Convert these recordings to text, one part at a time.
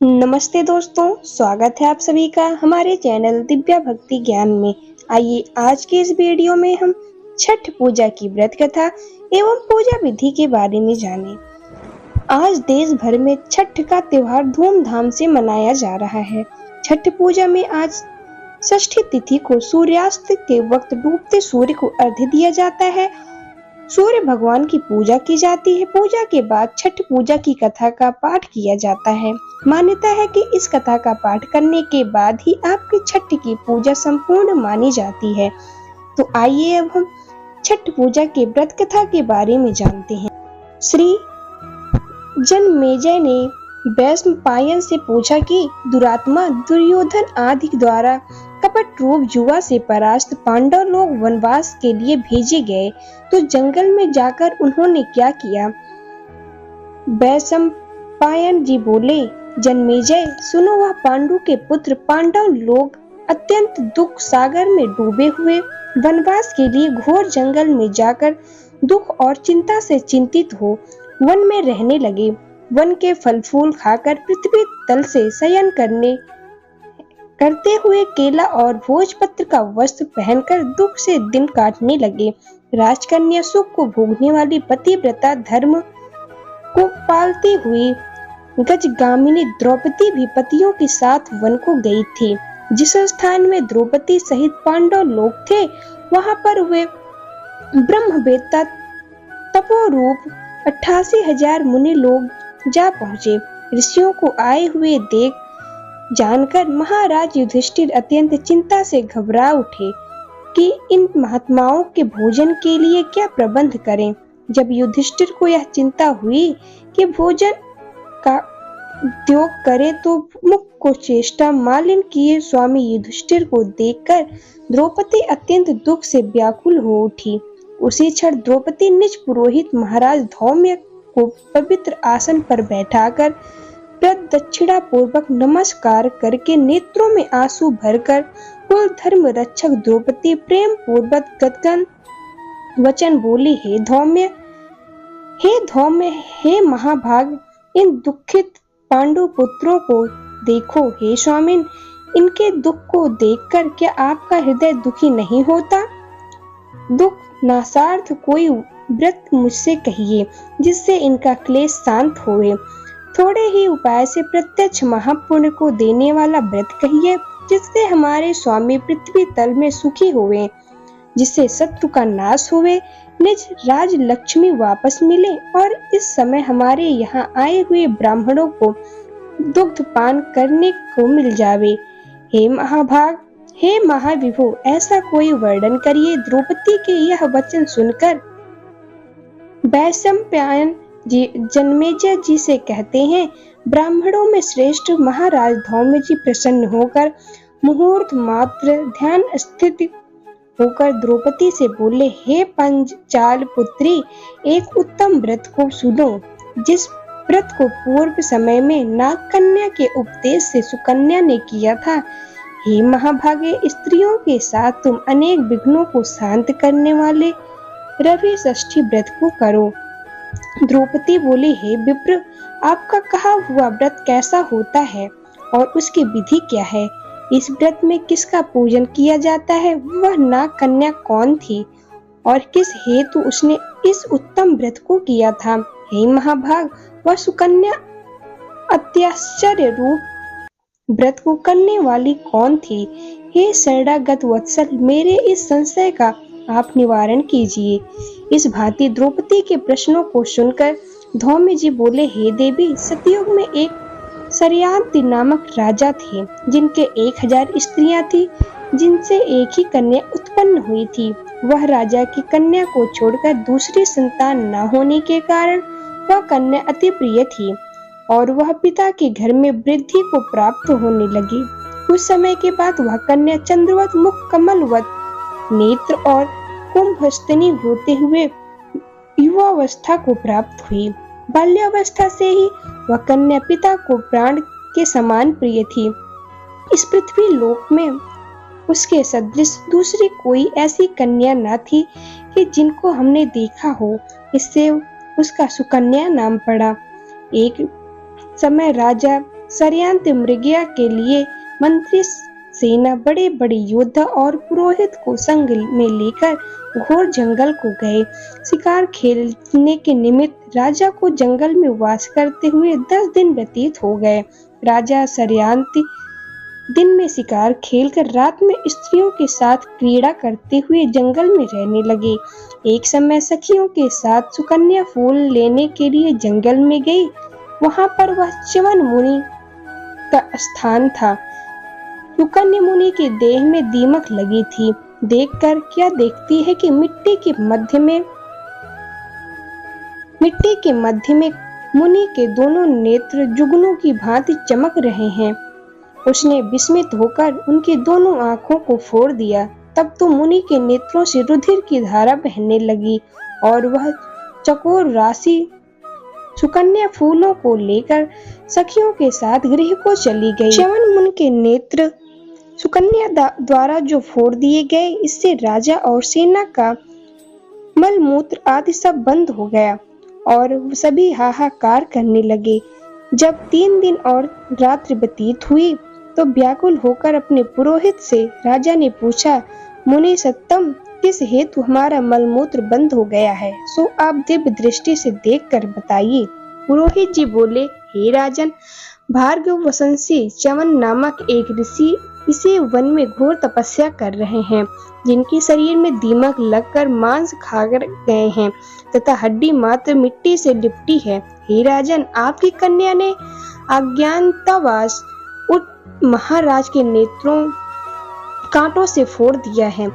नमस्ते दोस्तों, स्वागत है आप सभी का हमारे चैनल दिव्या भक्ति ज्ञान में। आइए आज के इस वीडियो में हम छठ पूजा की व्रत कथा एवं पूजा विधि के बारे में जानें। आज देश भर में छठ का त्योहार धूमधाम से मनाया जा रहा है। छठ पूजा में आज षष्ठी तिथि को सूर्यास्त के वक्त डूबते सूर्य को अर्घ्य दिया जाता है। सूर्य भगवान की पूजा की जाती है। पूजा के बाद छठ पूजा की कथा का पाठ किया जाता है। मान्यता है कि इस कथा का पाठ करने के बाद ही आपकी छठ की पूजा संपूर्ण मानी जाती है। तो आइए अब हम छठ पूजा के व्रत कथा के बारे में जानते हैं। श्री जनमेजय ने वैशंपायन से पूछा कि दुरात्मा दुर्योधन आदि द्वारा कपट रूप जुआ से परास्त पांडव लोग वनवास के लिए भेजे गए तो जंगल में जाकर उन्होंने क्या किया। वैशंपायन जी बोले, जनमेजय सुनो, वह पांडु के पुत्र पांडव लोग अत्यंत दुख सागर में डूबे हुए वनवास के लिए घोर जंगल में जाकर दुख और चिंता से चिंतित हो वन में रहने लगे। वन के फल फूल खाकर पृथ्वी तल से शयन करते हुए केला और भोजपत्र का वस्त्र पहनकर दुख से दिन काटने लगे। राजकन्या सुख को भोगने वाली पतिव्रता धर्म को पालती हुई गजगामिनी द्रौपदी भी पतियों के साथ वन को गई थी। जिस स्थान में द्रौपदी सहित पांडव लोग थे वहां पर वे ब्रह्मवेत्ता तपोरूप 88,000 मुनि लोग जा पहुंचे। ऋषियों को आए हुए देख जानकर महाराज युधिष्ठिर अत्यंत चिंता से घबरा उठे कि इन महात्माओं के भोजन के लिए क्या प्रबंध करें। जब युधिष्ठिर को यह चिंता हुई कि भोजन का उद्योग करे तो मुख को चेष्टा मालिन किए स्वामी युधिष्ठिर को देखकर द्रौपदी अत्यंत दुख से व्याकुल हो उठी। उसी क्षण द्रौपदी निज पुरोहित महाराज धौम्य को पवित्र आसन पर बैठाकर प्रदक्षिणा पूर्वक नमस्कार करके नेत्रों में आंसू भरकर कुल धर्म रक्षक द्रौपदी प्रेम पूर्वक गदगन वचन बोली, हे धौम्य, हे महाभाग, इन दुखित पांडु पुत्रों को देखो। हे स्वामिन, इनके दुख को देखकर क्या आपका हृदय दुखी नहीं होता। दुख नासार्थ कोई व्रत मुझसे कहिए जिससे इनका क्लेश शांत होए। थोड़े ही उपाय से प्रत्यक्ष महापुण्य को देने वाला व्रत कहिए जिससे हमारे स्वामी पृथ्वी तल में सुखी हुए, जिससे शत्रु का नाश हुए, निज राज लक्ष्मी वापस मिले और इस समय हमारे यहाँ आए हुए ब्राह्मणों को दुग्ध पान करने को मिल जावे। हे महाभाग, हे महाविभो, ऐसा कोई वर्णन करिए। द्रौपदी के यह वचन सुनकर वैशंपायन जी जनमेजय जी से कहते हैं, ब्राह्मणों में श्रेष्ठ महाराज धौम्य जी प्रसन्न होकर मुहूर्त मात्र ध्यान स्थित होकर द्रौपदी से बोले, हे पंचाल पुत्री, एक उत्तम व्रत को सुनो। जिस व्रत को पूर्व समय में नाग कन्या के उपदेश से सुकन्या ने किया था। हे महाभागे, स्त्रियों के साथ तुम अनेक विघ्नों को शांत करने वाले रवि षष्ठी व्रत को करो। द्रौपदी बोली, हे विप्र, आपका कहा हुआ व्रत कैसा होता है और उसकी विधि क्या है। इस व्रत में किसका पूजन किया जाता है, वह नाग कन्या कौन थी और किस हेतु उसने इस उत्तम व्रत को किया था। हे महाभाग, वह सुकन्या अत्याश्चर्य रूप व्रत को करने वाली कौन थी। हे शरणागत वत्सल, मेरे इस संशय का आप निवारण कीजिए। इस भांति द्रौपदी के प्रश्नों को सुनकर धौम्य जी बोले, हे देवी, सतयुग में एक शर्याति नामक राजा थे जिनके 1000 स्त्रियां थी, जिनसे एक ही कन्या उत्पन्न हुई थी। वह राजा की कन्या को छोड़कर दूसरी संतान न होने के कारण वह कन्या अति प्रिय थी और वह पिता के घर में वृद्धि को प्राप्त होने लगी। कुछ समय के बाद वह कन्या चंद्रवत मुख, कमलवत नेत्र और कुंभस्तनी होते हुए युवावस्था को प्राप्त हुई। बाल्यावस्था से ही वह कन्या पिता को प्राण के समान प्रिय थी। इस पृथ्वी लोक में उसके सदृश दूसरी कोई ऐसी कन्या न थी कि जिनको हमने देखा हो, इससे उसका सुकन्या नाम पड़ा। एक समय राजा षड्यंत्र मृगया के लिए मंत्री सेना बड़े बड़े योद्धा और पुरोहित को संग में लेकर घोर जंगल को गए। शिकार खेलने के निमित्त राजा को जंगल में वास करते हुए 10 दिन व्यतीत हो गए। राजा षड्यंत्र दिन में शिकार खेलकर रात में स्त्रियों के साथ क्रीड़ा करते हुए जंगल में रहने लगे। एक समय सखियों के साथ सुकन्या फूल लेने के लिए जंगल में गई। वहां पर वह च्यवन मुनि का स्थान था। सुकन्या मुनि के देह में दीमक लगी थी। देखकर क्या देखती है कि मिट्टी के मध्य में मुनि के दोनों नेत्र जुगनू की भांति चमक रहे हैं। उसने विस्मित होकर उनकी दोनों आंखों को फोड़ दिया। तब तो मुनि के नेत्रों से रुधिर की धारा बहने लगी और वह चकोर राशि सुकन्या फूलों को लेकर सखियों के साथ गृह को चली गई। च्यवन मुनि के नेत्र सुकन्या द्वारा जो फोड़ दिए गए, इससे राजा और सेना का मल मूत्र आदि सब बंद हो गया और सभी हाहाकार करने लगे। जब 3 दिन और रात्रि व्यतीत हुई तो व्याकुल होकर अपने पुरोहित से राजा ने पूछा, मुनि सत्तम, किस हेतु हमारा मलमूत्र बंद हो गया है, सो आप दिव्य दृष्टि से देखकर बताइए। पुरोहित जी बोले, हे राजन, भार्गव वसंसी च्यवन नामक एक ऋषि इसी वन में घोर तपस्या कर रहे हैं, जिनके शरीर में दीमक लगकर मांस खा गए हैं तथा हड्डी मात्र मिट्टी से लिपटी है। हे राजन, आपकी कन्या ने अज्ञानतावश महाराज के नेत्रों कांटों से फोड़ दिया है,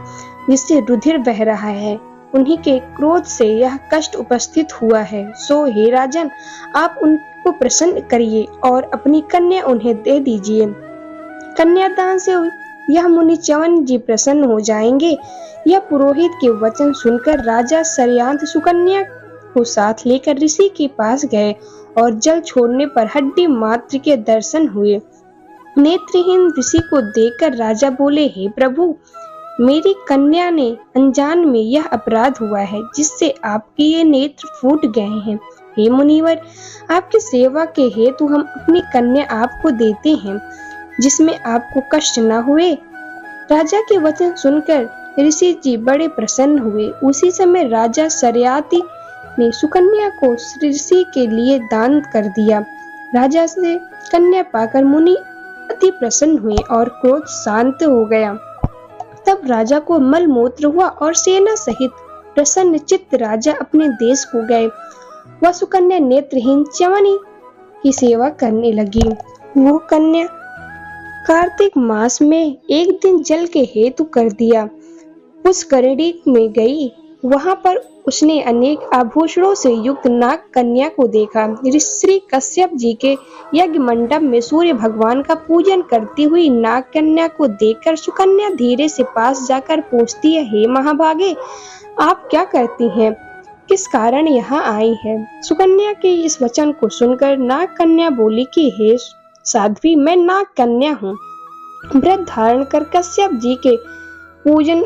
जिससे रुधिर बह रहा है। उन्हीं के क्रोध से यह कष्ट उपस्थित हुआ है। सो हे राजन, आप उनको प्रसन्न करिए और अपनी कन्या उन्हें दे दीजिए। कन्यादान से यह मुनि च्यवन जी प्रसन्न हो जाएंगे। यह पुरोहित के वचन सुनकर राजा षड्यंत्र सुकन्या को साथ लेकर ऋषि के पास गए और जल छोड़ने पर हड्डी मात्र के दर्शन हुए। नेत्रहीन ऋषि को देखकर राजा बोले, हे प्रभु, मेरी कन्या ने अनजान में यह अपराध हुआ है, जिससे आपके ये नेत्र फूट गए हैं। हे मुनिवर, आपकी सेवा के हेतु हम अपनी कन्या आपको देते हैं, जिसमें आपको कष्ट न हुए। राजा के वचन सुनकर ऋषि जी बड़े प्रसन्न हुए। उसी समय राजा षड्यंत्र ने सुकन्या को ऋषि के लिए दान कर दिया। राजा से कन्या पाकर मुनि अति प्रसन्न हुए और क्रोध शांत हो गया। तब राजा को मल मूत्र हुआ और सेना सहित प्रसन्न चित्त राजा अपने देश को गए। वह सुकन्या नेत्रहीन च्यवनी की सेवा करने लगी। वो कन्या कार्तिक मास में एक दिन जल के हेतु कर दिया पुष्करणी में गई। वहां पर उसने अनेक आभूषणों से युक्त नाग कन्या को देखा। ऋषि कश्यप जी के यज्ञ मंडप में सूर्य भगवान का पूजन करती हुई नाग कन्या को देखकर सुकन्या धीरे से पास जाकर पूछती है, हे महाभागे, आप क्या करती हैं? किस कारण यहाँ आई है? सुकन्या के इस वचन को सुनकर नाग कन्या बोली कि हे साध्वी, मैं नाग कन्या हूँ, व्रत धारण कर कश्यप जी के पूजन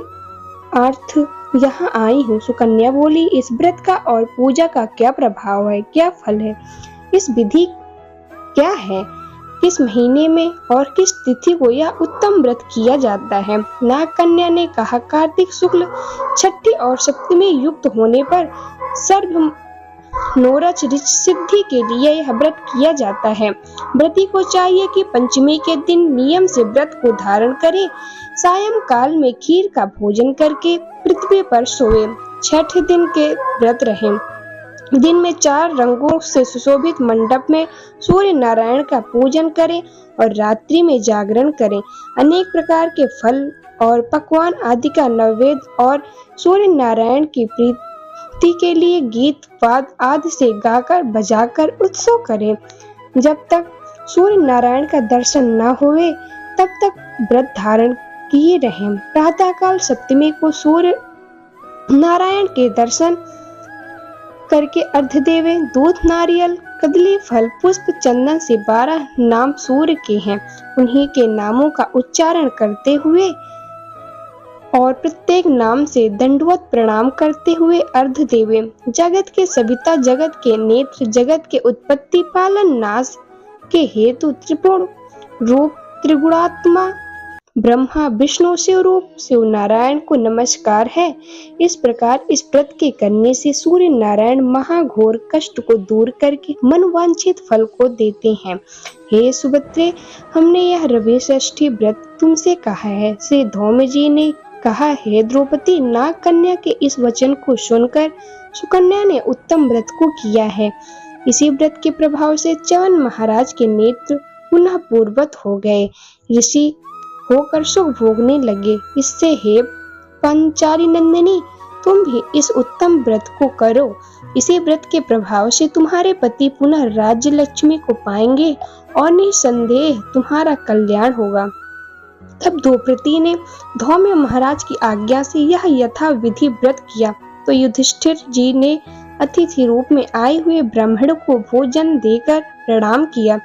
अर्थ यहाँ आई हूँ। सुकन्या बोली, इस व्रत का और पूजा का क्या प्रभाव है, क्या फल है, इस विधि क्या है, किस महीने में और किस तिथि को यह उत्तम व्रत किया जाता है? नाग कन्या ने कहा, कार्तिक शुक्ल छठी और सप्तमी युक्त होने पर सर्व नोरच सिद्धि के लिए यह व्रत किया जाता है। व्रती को चाहिए कि पंचमी के दिन नियम से व्रत को धारण करे, सायं काल में खीर का भोजन करके पृथ्वी पर सोए, छठे दिन के व्रत रहे। दिन में 4 रंगों से सुशोभित मंडप में सूर्य नारायण का पूजन करें और रात्रि में जागरण करें। अनेक प्रकार के फल और पकवान आदि का नैवेद्य और सूर्य नारायण की प्रीति के लिए गीत वाद आदि से गाकर बजाकर उत्सव करें। जब तक सूर्य नारायण का दर्शन न हुए तब तक व्रत धारण किए रहें। प्रातःकाल सप्तमी को सूर्य नारायण के दर्शन करके अर्घ्य देवे। दूध, नारियल, कदली फल, पुष्प, चंदन से 12 नाम सूर्य के हैं, उन्हीं के नामों का उच्चारण करते हुए और प्रत्येक नाम से दंडवत प्रणाम करते हुए अर्घ्य देवे। जगत के सविता, जगत के नेत्र, जगत के उत्पत्ति, पालन, नाश, के हेतु त्रिपुण रूप त्रिगुणात्मा ब्रह्मा विष्णु शिव रूप शिव नारायण को नमस्कार है। इस प्रकार इस व्रत के करने से सूर्य नारायण महाघोर कष्ट को दूर करके मनवांछित फल को देते हैं। हे सुभद्रे, हमने यह रवि षष्ठी व्रत तुमसे कहा है। श्री धौम्य ने कहा, हे द्रौपदी, नाग कन्या के इस वचन को सुनकर सुकन्या ने उत्तम व्रत को किया है। इसी व्रत के प्रभाव से च्यवन महाराज के नेत्र पुनः पूर्ववत हो गए, ऋषि होकर सुख भोगने लगे। इससे हे पंचारी नंदिनी, तुम भी इस उत्तम व्रत को करो। इसी व्रत के प्रभाव से तुम्हारे पति पुनः राज्य लक्ष्मी को पाएंगे और निसंदेह तुम्हारा कल्याण होगा। तब द्रौपदी ने धौम्य महाराज की आज्ञा से यह यथा विधि व्रत किया तो युधिष्ठिर जी ने अतिथि रूप में आए हुए ब्राह्मण को भोजन देकर प्रणाम किया।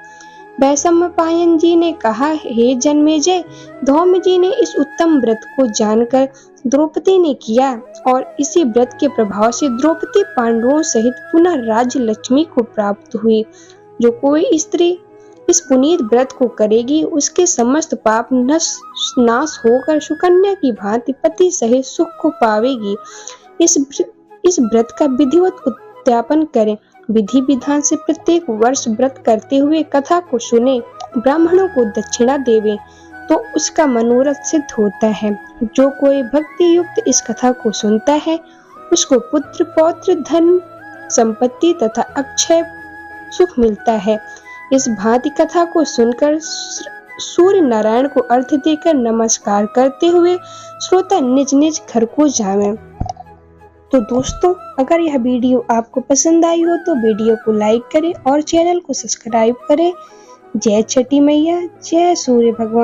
वैशंपायन जी ने कहा, हे जन्मेजय, धौम्य जी ने इस उत्तम व्रत को जानकर द्रौपदी ने किया और इसी व्रत के प्रभाव से द्रौपदी पांडवों सहित पुनः राज्य लक्ष्मी को प्राप्त हुई। जो कोई स्त्री इस पुनीत व्रत को करेगी उसके समस्त पाप नाश होकर सुकन्या की भांति पति सहित सुख को पावेगी। इस व्रत का विधिवत उद्यापन करें। विधि विधान से प्रत्येक वर्ष व्रत करते हुए कथा को सुने, ब्राह्मणों को दक्षिणा देवे तो उसका मनोरथ सिद्ध होता है। जो कोई भक्ति युक्त इस कथा को सुनता है उसको पुत्र पौत्र धन संपत्ति तथा अक्षय सुख मिलता है। इस भांति कथा को सुनकर सूर्य नारायण को अर्घ्य देकर नमस्कार करते हुए श्रोता निज निज घर को जावे। तो दोस्तों, अगर यह वीडियो आपको पसंद आई हो तो वीडियो को लाइक करें और चैनल को सब्सक्राइब करें। जय छठी मैया, जय सूर्य भगवान।